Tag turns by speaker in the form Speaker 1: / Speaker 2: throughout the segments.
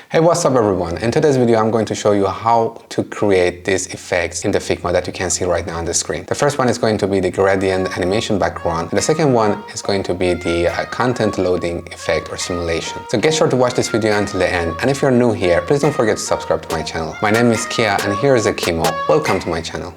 Speaker 1: Hey, what's up everyone? In today's video I'm going to show you how to create these effects in the Figma that you can see right now on the screen. The first one is going to be the gradient animation background, and the second one is going to be the content loading effect or simulation. So get sure to watch this video until the end, and if you're new here, please don't forget to subscribe to my channel. My name is Kia and here is a Kimo. Welcome to my channel.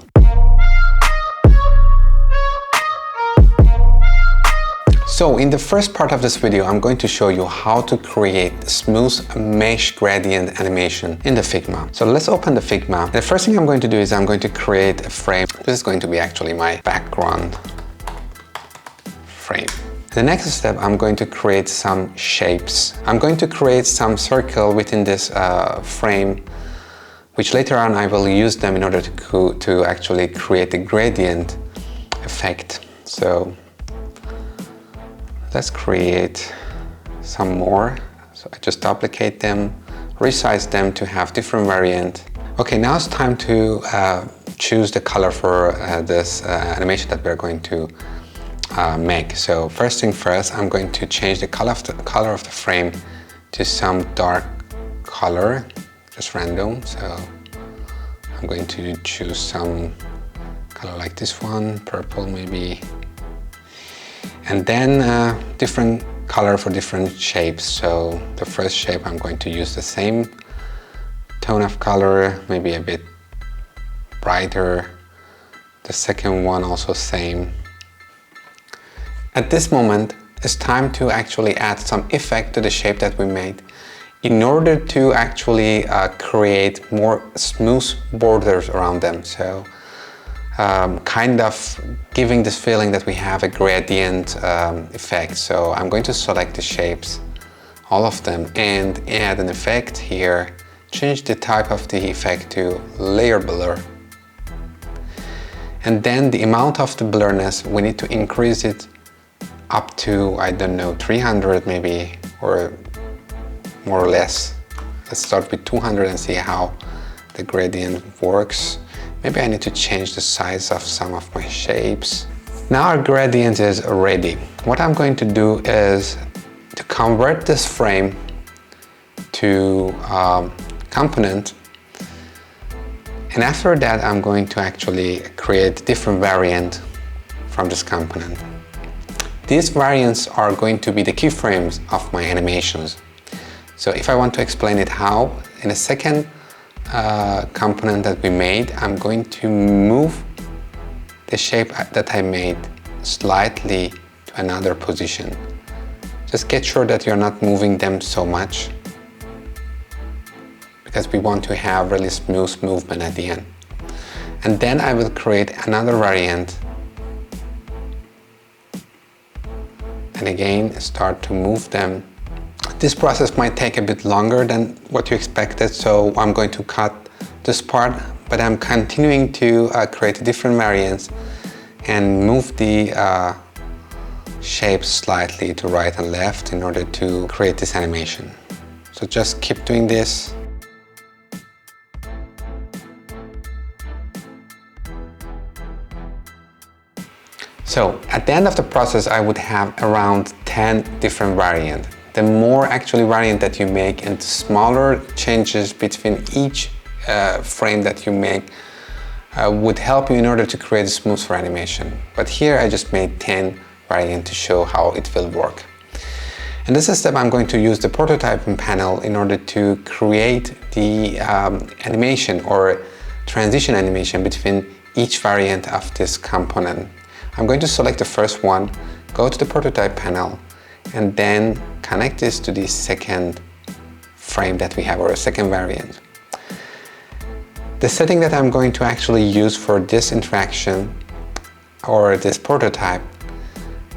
Speaker 1: So in the first part of this video, I'm going to show you how to create smooth mesh gradient animation in the Figma. So let's open the Figma. The first thing I'm going to do is I'm going to create a frame. This is going to be actually my background frame. The next step, I'm going to create some shapes. I'm going to create some circle within this frame, which later on I will use them in order to actually create a gradient effect. So let's create some more. So I just duplicate them, resize them to have different variant. Okay, now it's time to choose the color for this animation that we're going to make. So first thing first, I'm going to change the color of the frame to some dark color, just random. So I'm going to choose some color like this one, purple maybe. And then different color for different shapes. So the first shape, I'm going to use the same tone of color, maybe a bit brighter. The second one also same. At this moment, it's time to actually add some effect to the shape that we made in order to actually create more smooth borders around them. So kind of giving this feeling that we have a gradient effect. So I'm going to select the shapes, all of them, and add an effect here. Change the type of the effect to layer blur. And then the amount of the blurriness, we need to increase it up to, I don't know, 300 maybe, or more or less. Let's start with 200 and see how the gradient works. Maybe I need to change the size of some of my shapes. Now our gradient is ready. What I'm going to do is to convert this frame to component. And after that, I'm going to actually create different variant from this component. These variants are going to be the keyframes of my animations. So if I want to explain it how, in a second, component that we made, I'm going to move the shape that I made slightly to another position. Just get sure that you're not moving them so much, because we want to have really smooth movement at the end. And then I will create another variant, and again start to move them. This process might take a bit longer than what you expected, so I'm going to cut this part, but I'm continuing to create different variants and move the shapes slightly to right and left in order to create this animation. So just keep doing this. So at the end of the process, I would have around 10 different variants. The more actually variant that you make and smaller changes between each frame that you make would help you in order to create a smoother animation. But here I just made 10 variants to show how it will work. In this step, I'm going to use the prototyping panel in order to create the animation or transition animation between each variant of this component. I'm going to select the first one, go to the prototype panel, and then connect this to the second frame that we have, or a second variant. The setting that I'm going to actually use for this interaction or this prototype,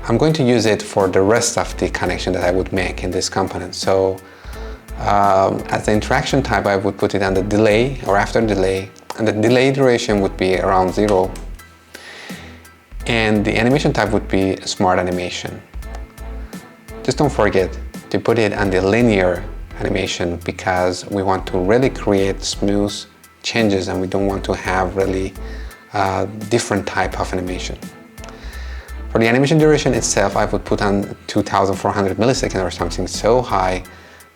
Speaker 1: I'm going to use it for the rest of the connection that I would make in this component. So as the interaction type, I would put it on the delay or after delay, and the delay duration would be around 0. And the animation type would be smart animation. Just don't forget to put it on the linear animation, because we want to really create smooth changes and we don't want to have really different type of animation. For the animation duration itself, I would put on 2400 milliseconds or something so high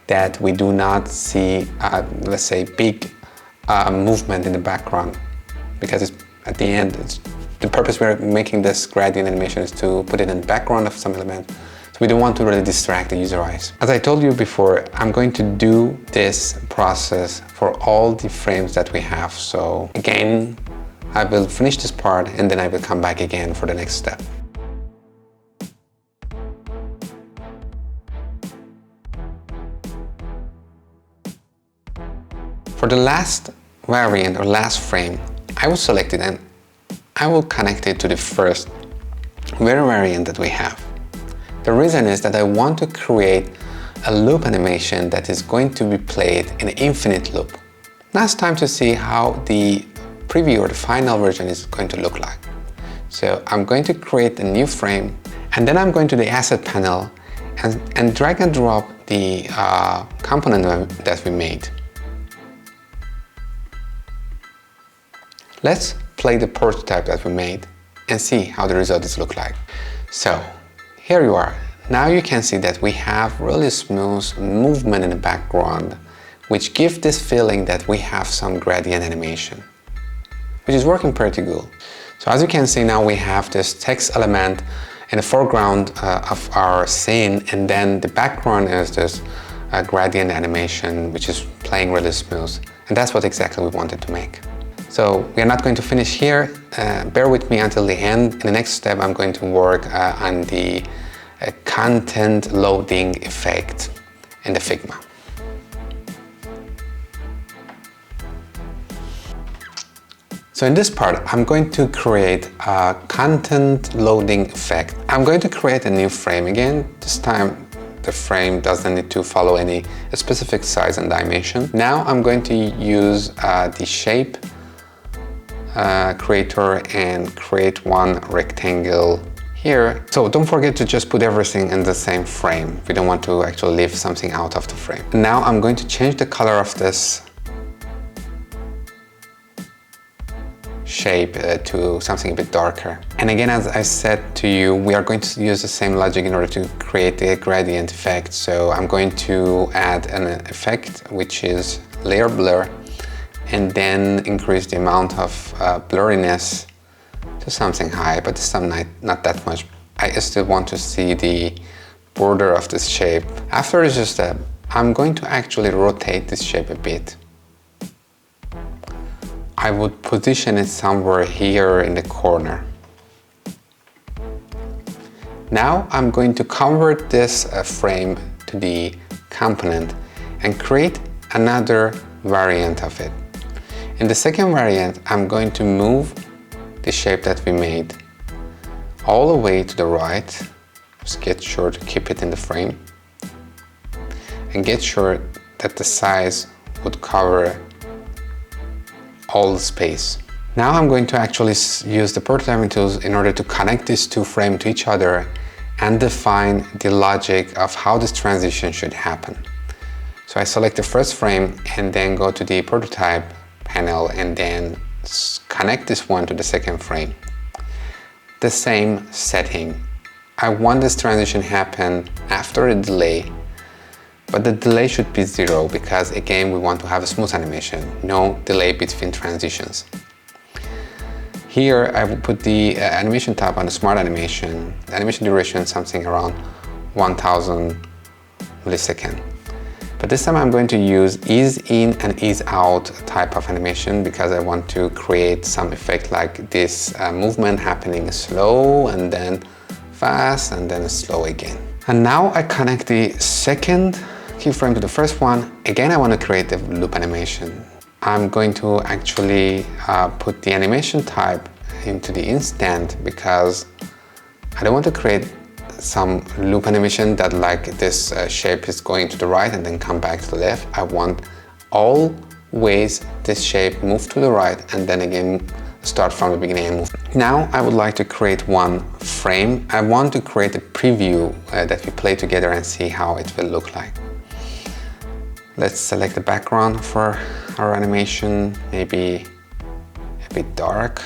Speaker 1: that we do not see, let's say, big movement in the background, because at the end, the purpose we're making this gradient animation is to put it in the background of some element. So we don't want to really distract the user eyes. As I told you before, I'm going to do this process for all the frames that we have. So again, I will finish this part and then I will come back again for the next step. For the last variant or last frame, I will select it and I will connect it to the first variant that we have. The reason is that I want to create a loop animation that is going to be played in an infinite loop. Now it's time to see how the preview or the final version is going to look like. So I'm going to create a new frame and then I'm going to the asset panel and drag and drop the component that we made. Let's play the prototype that we made and see how the results look like. So here you are. Now you can see that we have really smooth movement in the background, which gives this feeling that we have some gradient animation, which is working pretty good. So as you can see, now we have this text element in the foreground of our scene, and then the background is this gradient animation, which is playing really smooth. And that's what exactly we wanted to make. So we are not going to finish here. Bear with me until the end. In the next step, I'm going to work on the content loading effect in the Figma. So in this part, I'm going to create a content loading effect. I'm going to create a new frame again. This time, the frame doesn't need to follow any specific size and dimension. Now I'm going to use the shape creator and create one rectangle here. So don't forget to just put everything in the same frame. We don't want to actually leave something out of the frame. Now I'm going to change the color of this shape to something a bit darker. And again, as I said to you, we are going to use the same logic in order to create the gradient effect. So I'm going to add an effect, which is layer blur, and then increase the amount of blurriness to something high, but this time not that much. I still want to see the border of this shape. After this step, I'm going to actually rotate this shape a bit. I would position it somewhere here in the corner. Now I'm going to convert this frame to the component and create another variant of it. In the second variant, I'm going to move the shape that we made all the way to the right. Just get sure to keep it in the frame and get sure that the size would cover all the space. Now I'm going to actually use the prototyping tools in order to connect these two frames to each other and define the logic of how this transition should happen. So I select the first frame and then go to the prototype panel and then connect this one to the second frame. The same setting. I want this transition happen after a delay, but the delay should be 0 because again we want to have a smooth animation, no delay between transitions. Here I will put the animation tab on the smart animation. The animation duration is something around 1000 milliseconds. But this time I'm going to use ease in and ease out type of animation because I want to create some effect like this movement happening slow and then fast and then slow again. And now I connect the second keyframe to the first one. Again, I want to create the loop animation. I'm going to actually put the animation type into the instant because I don't want to create some loop animation that like this shape is going to the right and then come back to the left. I want always this shape move to the right and then again start from the beginning and move. Now I would like to create one frame. I want to create a preview that we play together and see how it will look like. Let's select the background for our animation, maybe a bit dark.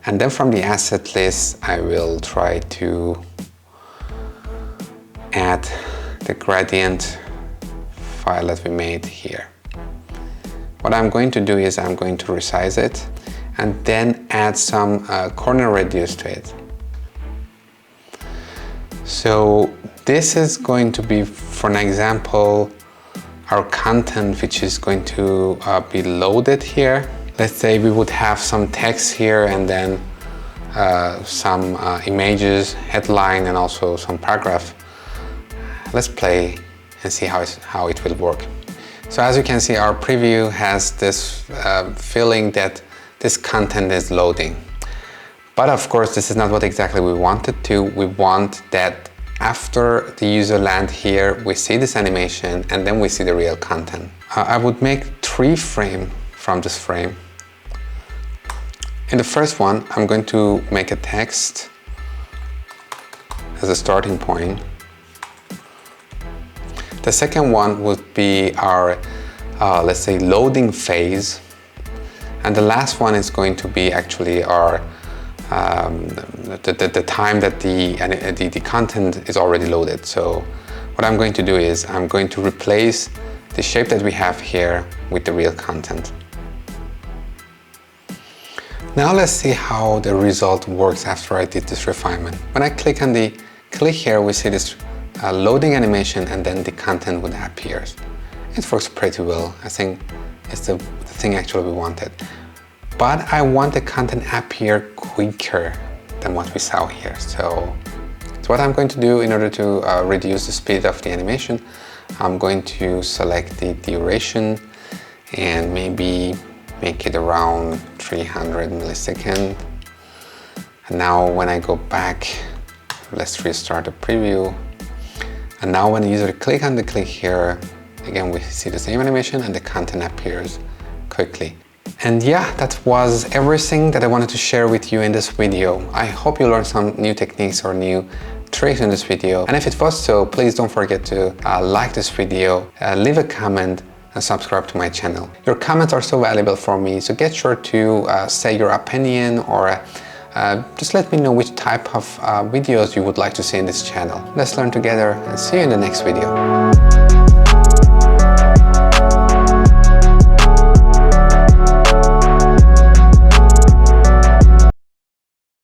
Speaker 1: And then from the asset list, I will try to add the gradient file that we made here. What I'm going to do is I'm going to resize it and then add some corner radius to it. So this is going to be, for an example, our content which is going to be loaded here. Let's say we would have some text here and then some images, headline, and also some paragraph. Let's play and see how it will work. So as you can see, our preview has this feeling that this content is loading. But of course, this is not what exactly we wanted to. We want that after the user land here, we see this animation and then we see the real content. I would make 3 frames from this frame. In the first one, I'm going to make a text as a starting point. The second one would be our, let's say, loading phase. And the last one is going to be actually our the time that the content is already loaded. So what I'm going to do is I'm going to replace the shape that we have here with the real content. Now let's see how the result works after I did this refinement. When I click on the click here, we see this loading animation and then the content would appear. It works pretty well. I think it's the thing actually we wanted. But I want the content appear quicker than what we saw here. So what I'm going to do in order to reduce the speed of the animation, I'm going to select the duration and maybe make it around 300 milliseconds. And now when I go back, let's restart the preview. And now when the user click on the click here, again, we see the same animation and the content appears quickly. And yeah, that was everything that I wanted to share with you in this video. I hope you learned some new techniques or new tricks in this video. And if it was so, please don't forget to like this video, leave a comment, and subscribe to my channel. Your comments are so valuable for me, so get sure to say your opinion or just let me know which type of videos you would like to see in this channel. Let's learn together and see you in the next video.